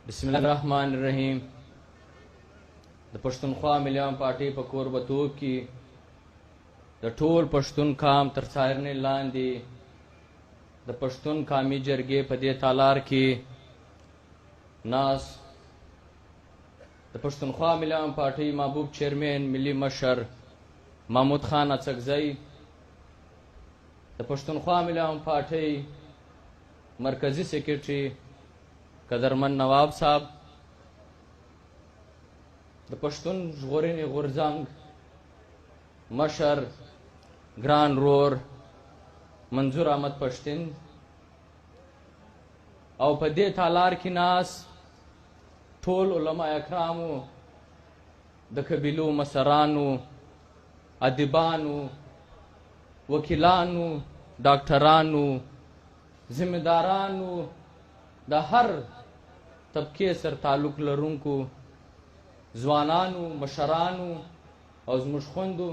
بسم الله الرحمن الرحیم. د پښتونخوا ملیان پارټۍ په کوربتوب کې د ټول پښتون قام تر څارنې لاندې د پښتون قامي جرګې په دې تالار کې ناس د پښتونخوا ملیان پارټۍ محبوب چیرمن ملي مشر محمود خان اڅکزی، د پښتونخوا ملیان پارټۍ مرکزی سیکرټري قدرمن نواب صاحب، د پښتون ژغورنې غورځنګ مشر ګران رور منظور احمد پښتین، او په دې تالار کې ناس ټول علما اکرامو، د قبیلو مشرانو، ادیبانو، وکیلانو، ډاکټرانو، ذمہدارانو، د هر طبقې سره تعلق لرونکو ځوانانو، مشرانو او زموږ خویندو،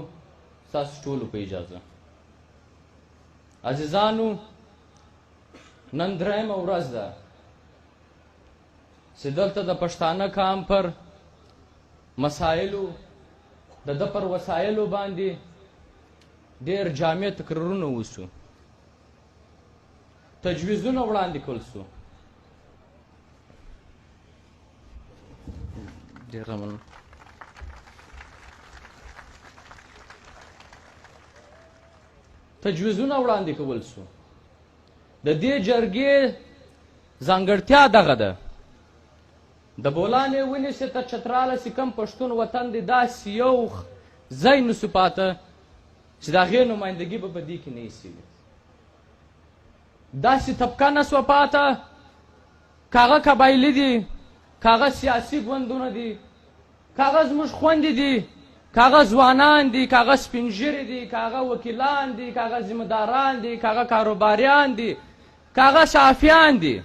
ستاسو ټولو په اجازه عزیزانو، نن درېیمه ورځ ده چې دلته د پښتانه قام پر مسایلو د ده پر وسایلو باندې ډېر جامع تقریرونه وسو، تجویزونه وړاندې کړل سو. تجویزونه وړاندې کول سو. د دې جرګې ځانګړتیا دغه ده، د بولانې ونې چې ته چتراله چې کوم پښتون وطن دی، داسې یو ځای نسو پاته چې د هغې نمایندګي به په دې کې نه ایسي وي. داسې طبقه نه سوه پاته که هغه قبایلي دي، که هغه سیاسي ګوندونه دي، که هغه زموږ خویندې دي، که هغه ځوانان دي، که هغه سپین ږیري دي، که هغه وکیلان دي، که هغه ذمهداران دي، که هغه کاروباریان دي، که هغه صحافیان دي،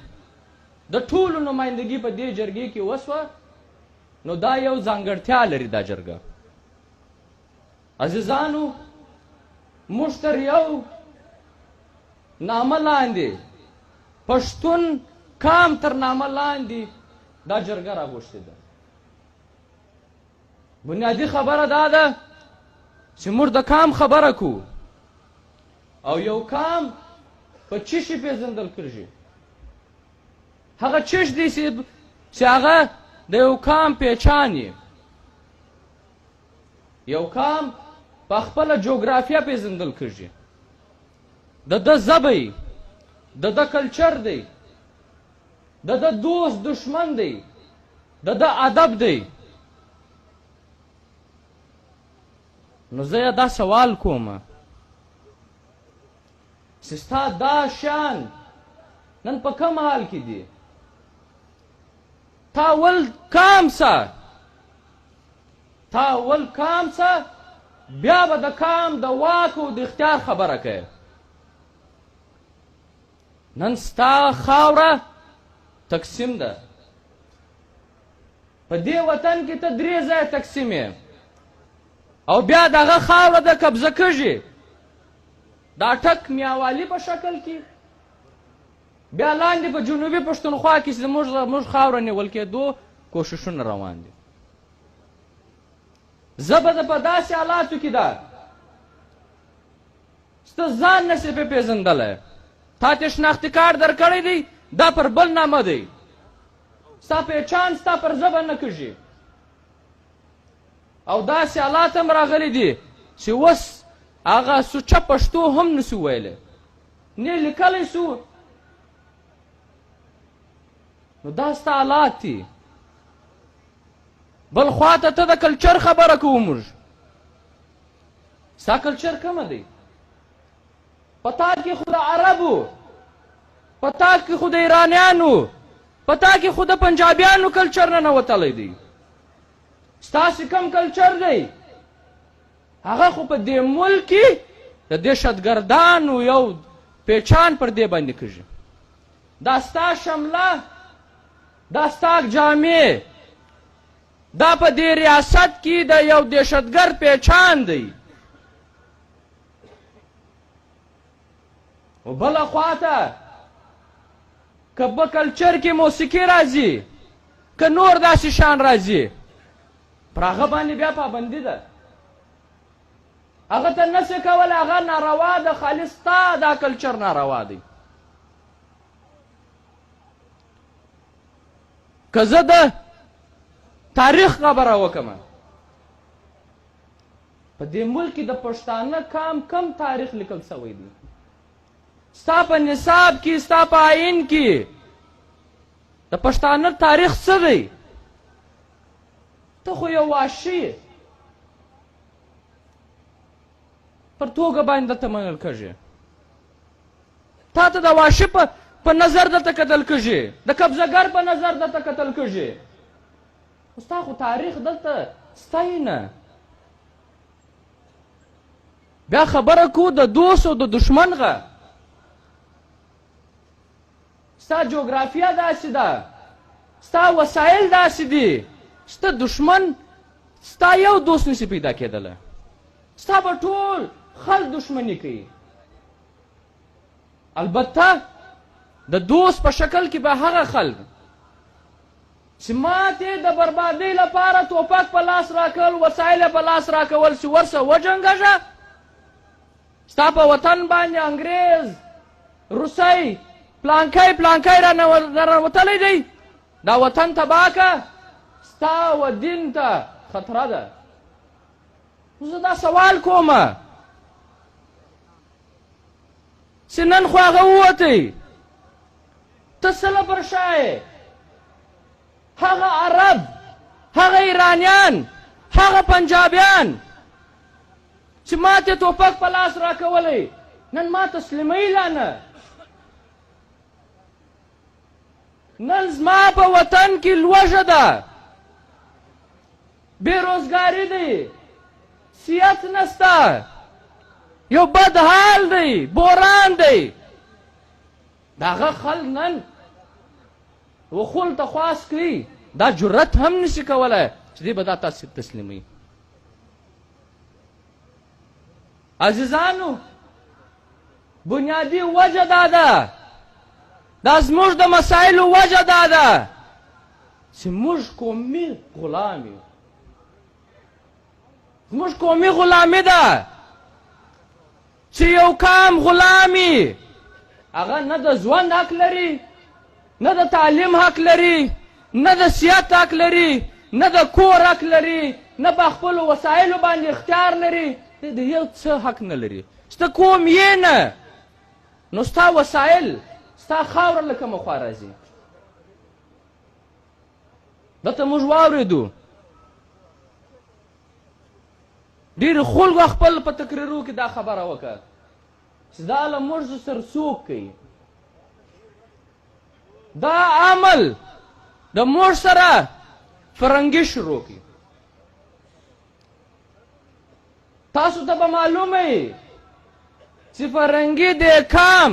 د ټولو نمایندګي په دې جرګې کې وسوه، نو دا یو ځانګړتیا لري دا جرګه. عزیزانو، موږ تر یو نامه لاندې، پښتون قام تر نامه لاندې دا جرګه راغوښتې ده. بنیادي خبره دا ده چې موږ د قام خبره کوو، او یو قام په څه شي پېژندل کېږي. هغه چش دی چې هغه د یو قام پېچان یي. یو قام په خپله جغرافیه پېژندل کېږي، د ده ژبه یي، د ده کلچر دی، د ده دوست دشمن دی، د ده ادب دی. نو زه یې دا سوال کوم چې ستا دا شان نن په کوم حال کې دی؟ تا ول قام سه، تا ول قام سه، بیا به د قام د واک او د اختیار خبره کوې. نن ستا خاوره تقسیم ده، په دې وطن کې ته 3 ځایه تقسیم یې، او بیا دغه خاوره د قبضه کېږي دا ټک میاوالي په شکل کې، بیا لاندې په جنوبي پښتونخوا کې زموږ خاوره نیول کېدو کوششونه روان دي. ژبه د په داسې حالاتو کې ده چې ته ځان نسې پې پېژندلی، تا ته شناختي کارت درکړی دی، دا پر بل نامه دی، ستا پېچان ستا پر ژبه نه کېږي. او داسې حالات هم راغلی دي چې اوس هغه سوچه پښتو هم نسو ویلی، نه لیکلی سو. نو دا ستا حالات دي. بل خوا ته ته د کلچر خبره کوو، موږ ستا کلچر کومه دی؟ په تا کې خو د عربو، په تا کې خو د ایرانیانو، په تا کې خو د پنجابیانو کلچر نه نوتلی دی. ستاسې کوم کلچر دی هغه خو په دې ملک کې د دهشتګردانو یو پېچان پر دې باندې کېږي. دا ستا شمله، دا ستا جامې، دا په دې ریاست کې د یو دهشتګرد پېچان دی. و بله خواته که په کلچر کې موسیقي راځي، که نور داسې شان راځي پر هغه باندې بیا پابندي ده هغه ته نسې کولی هغه ناروا ده خالص ستا دا کلچر ناروا دی که زه د تاریخ خبره وکړم په دې ملک کې د پښتانه کم تاریخ لیکل سوی دی ستا په نصاب کې ستا په آئین کې د پښتانه تاریخ څه دی ته خو یو واشي پر توګه باندې درته منل کېږي تا ته د واشي په نظر درته کتل کېږي د قبضهګر په نظر درته کتل کېږي خو ستا خو تاریخ دلته ستایي نه بیا خبره کو د دوست او د دشمن غه ستا جغرافیه داسې ده ستا وسایل داسې دي ستا دشمن ستا یو دوست نشي پیدا کېدلی ستا به ټول خلک دشمني کوي البته د دوست په شکل کې به هغه خلک چې ماتې د بربادۍ لپاره توپک په لاس راکول وسایل په لاس راکول چې ورسه وجنګېږه ستا په وطن باندې انګریز روسی پلانکی رانوتلی دی دا وطن تباه که ستا و دین ته خطره ده زه دا سوال کومه چې نن خو هغه ووتی ته څه لپاره شایې هغه عرب هغه ایرانیان هغه پنجابیان چې ما ته توپک په لاس راکولی نن ما تسلیموي لا نه نن زما په وطن کې لوږه ده بېروزګاري دی صحت نسته یو بد حال دی بوران دی د هغه خلک نن وخول ته خواست کوي دا جرت هم نشي کولی چې دی به دا تاسې تسلیموي عزیزانو بنیادی وجه دا ده دا زموږ د مسایلو وجه دا ده چې موږ قومي غلام یو زموږ قومي غلامي ده چې یو قام غلامي هغه نه د ژوند حق لري نه د تعلیم حق لري نه د صحت حق لري نه د کور حق لري نه په خپلو وسایلو باندې اختیار لري د یو څه حق نه لري ستا قوم یې نه نو ستا وسایل ستا خاوره له کومه خوا راځي دلته موږ واورېدو ډېرو خلکو خپل په تقریرو کې دا خبره وکړه چې دا له موږ سره څوک کوي دا عمل د موږ سره فرنګي شروع کړي تاسو ته به معلومه وي چې فرنګي د کام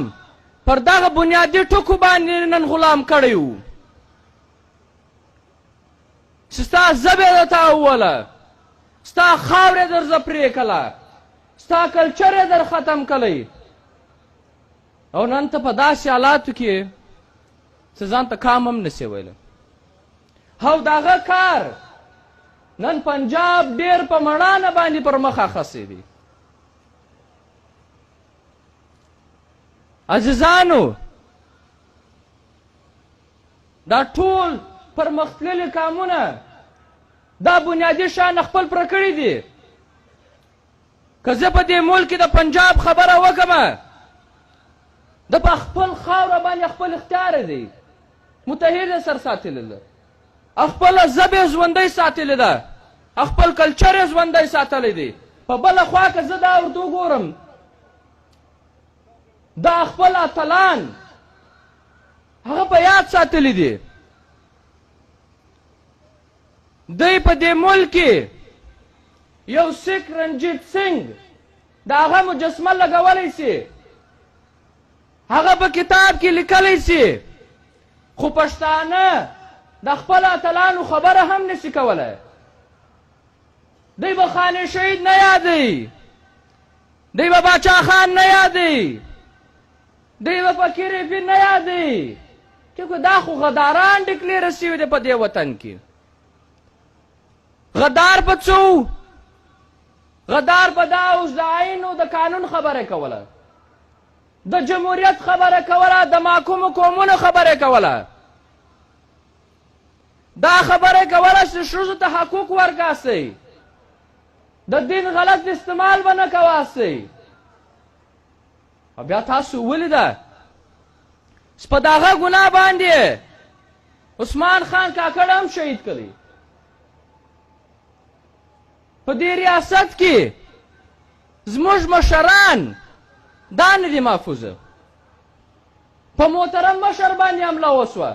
پر دغه بنیادي ټکو باندې نن غلام کړی و چې ستا ژبه یې درته ووله ستا خاوره یې درځه پرې کړله ستا کلچر یې در ختم کړی او نن ته په داسې حالاتو کې چې ځان ته کام هم نسې ویلی او د هغه کار نن پنجاب ډېر په مړانه باندې پر مخ اخیستی عزیزانو دا ټول پرمختللي قامونه دا بنیادي شیان خپل پوره کړي دي که زه په دې ملک کې د پنجاب خبره وکړم د په خپل خاوره باندې خپل اختیار دی متحد یې سر ساتلی ده خپله ژبه یې ژوندی ساتلې ده خپل کلچر یې ژوندی ساتلی دی په بله خوا که زه دا ورته وګورم دا خپل اتلان هغه په یاد ساتلی دي دی په دې ملک کې یو سیک رنجیت سنگ د هغه مجسمه لګولی سي هغه په کتاب کې لیکلی سي خو پښتانه د خپل اتلانو خبره هم نشي کولی دی به خانه شهید نه یادوي دی به باچا خان نه یادوي دی به فقیر فین نه یادوي ټیک دا خو غداران ډکلیره شوي دي په دې وطن کې. غدار په څو؟ غدار په دا اوس د عین او د قانون خبره کوله، د جمهوریت خبره کوله، د محکومو قومونو خبره کوله، دا خبره کوله چې ښځو ته حقوق ورکاسئ، د دین غلط استعمال به نه کواسئ. بیا تاسو ولیده چې په دغه ګناه باندې عثمان خان کاکړ هم شهید کړی. په دې ریاست کې زموږ مشران دا نه دي محفوظه. په محترم مشر باندې حمله وسوه،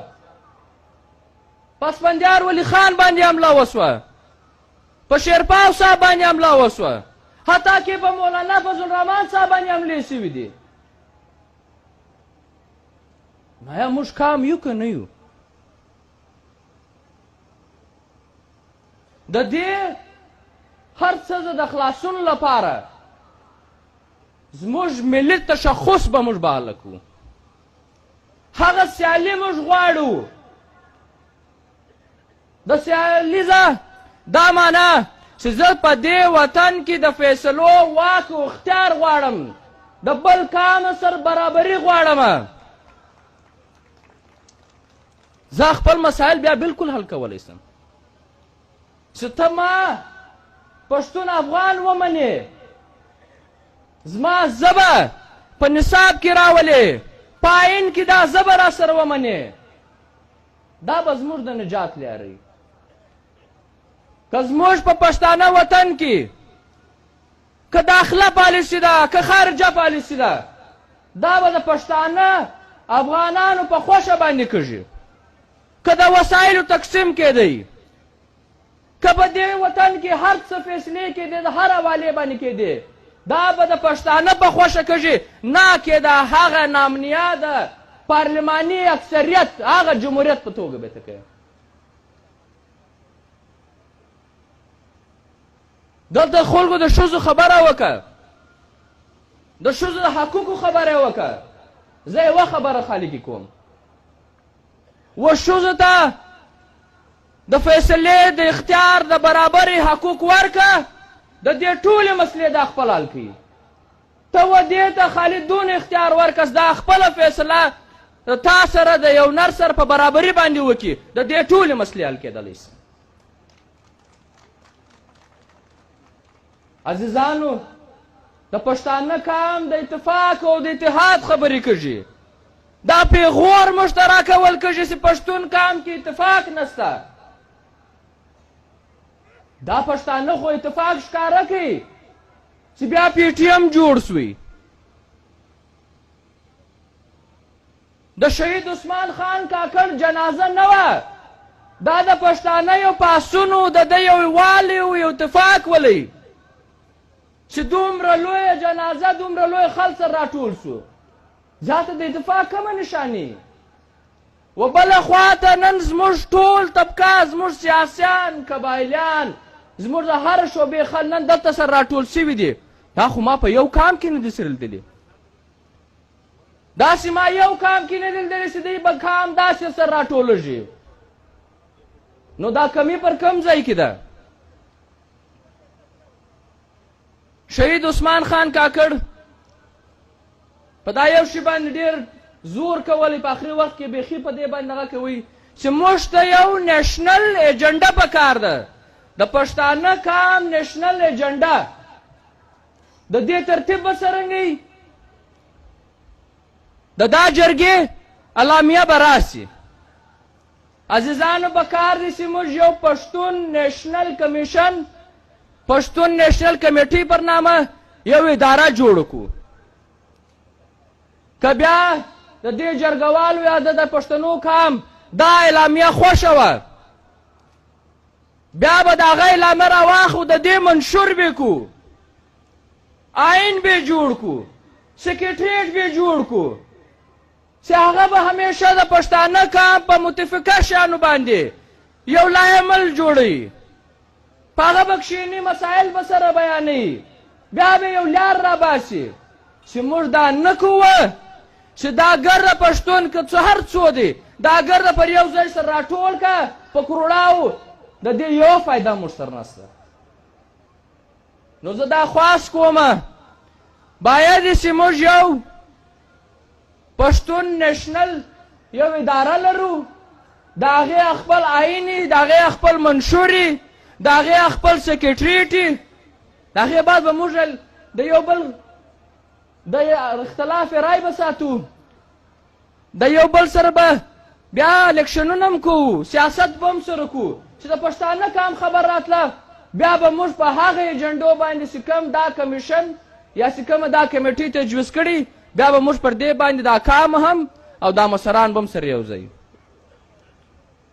په اسفندیار ولی خان باندې حمله وسوه، په شیرپاو صاحب باندې حمله وسوه، حتی کې په مولانا فضل الرحمن صاحب باندې حملې شوي دي. آیا موږ کام یو که نه یو؟ د دې هر څه د خلاصون لپاره زموږ ملي تشخص به موږ بحاله کړو. هغه سیالي موږ غواړو. د سیالیزه دا معنا چې زه په دې وطن کې د فیصلو واک او اختیار غواړم، د بل کام سره برابري غواړم. زه خپل مسایل بیا بالکل حل کولی شم. چې ته ما پښتون افغان ومنې، زما ژبه په نصاب کې راولې، په آئین کې دا ژبه را سره ومنې، دا به زموږ د نجات لارې. که زموږ په پښتانه وطن کې که داخله پالیسي ده که خارجه پالیسي ده، دا به د پښتانه افغانانو په خوښه باندې کېږي. که د وسایلو تقسیم کېدی، که په دې وطن کې هر څه فیصلې کېدې د هر حوالې باندې کېدې، دا به د پښتانه په خوښه کېږي، نه کې د هغه نامنیه د پارلماني اکثریت هغه جمهوریت په توګه به ته کوي. دلته خلکو د ښځو خبره وکړه، د ښځو د حقوقو خبره وکړه. زه یوه خبره خالقي کوم، و ښځو ته د فیصلې د اختیار د برابري حقوق ورکړه، د دې ټولې مسلې دا خپل حل کوي. ته و دې ته خالي دون اختیار ورکړه دا خپله فیصله تا سره د یو نر سره په برابري باندې وکړي، د دې ټولې مسلې حل کېدلی شي. عزیزانو، د پښتانه کام د اتفاق او د اتحاد خبرې کېږي. دا پیغور موږ ته راکول کېږي چې پښتون کام کې اتفاق نشته. دا پښتانه خو اتفاق ښکاره کوي چې بیا پی ټي ایم جوړ سوی. د شهید عثمان خان کاکړ جنازه نه وه، دا د پښتانه یو پاڅون و، د ده یو یووالی و، یو اتفاق ولی چې دومره لویه جنازه دومره لوی خلک سره راټول سو. ځاته د اتفاق کومه نشاني. و بله خواته نن زموږ ټول طبقه، زموږ سیاسیان، قبایلیان، زموږ د هر شعبې خلک نن دلته سره راټول شوي دي. دا خو ما په یو کام کې نه دي سره لیدلي، داسې ما یو کام کې نه دي لیدلي چې دوی به کام داسې سره راټولېږي. نو دا کمی پر کم ځای کې ده. شهید عثمان خان کاکړ په دا یو شي باندې ډېر زور کولی، په آخري وخت کې بیخي په دې باندې هغه کوي چې موږ ته یو نیشنل ایجنډه پکار ده، د پښتانه کام نیشنل ایجنډه. د دې ترتیب به څرنګه وي؟ د دا جرګې اعلامیه به راسي. عزیزانو، پکار دي چې موږ یو پښتون نیشنل کمیشن، پښتون نیشنل کمیټي پر نامه یو اداره جوړ کړو. که بیا د دې جرګوالو یا د پښتنو کام دا اعلامیه خوښه وه، بیا به د هغه اعلامیه راواخلو، د دې منشور به کړو، آئین به جوړ کړو، سکریټریټ به جوړ کړو، چې هغه به همیشه د پښتانه کام په متفقه شیانو باندې یو لایحه‌عمل جوړوي، په هغه به کښېني، مسایل به سره بیانوي، بیا به یو لار راباسي. چې موږ دا نه کوو چې دا ګرده پښتون که څه هر څو دی دا ګرده پر یو ځای سره راټول که په کروڑاو د دې یو فایده موږ سره نشته. نو زه دا خواست کومه باید چې موږ یو پښتون نیشنل یو اداره لرو، د هغې خپل آیین، د هغې خپل منشور، د هغې خپل سکریټریټ، د هغې بعد به موږ د یو بل د اختلاف رای به ساتو، د یو بل سره به بیا الیکشنونه هم کوو، سیاست به هم سره کوو چې د پښتانه کام خبر راتله بیا به موږ په هغه ایجنډو باندې چې کوم دا کمیشن یا چې کومه دا کمیټې تجویز کړي بیا به موږ پر دې باندې دا کام هم او دا مشران به هم سره یو ځای.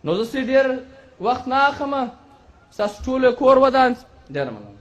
نو زه ډېر وخت نه اخلم، ستاسو ټولو کور ودان، ډېره مننه.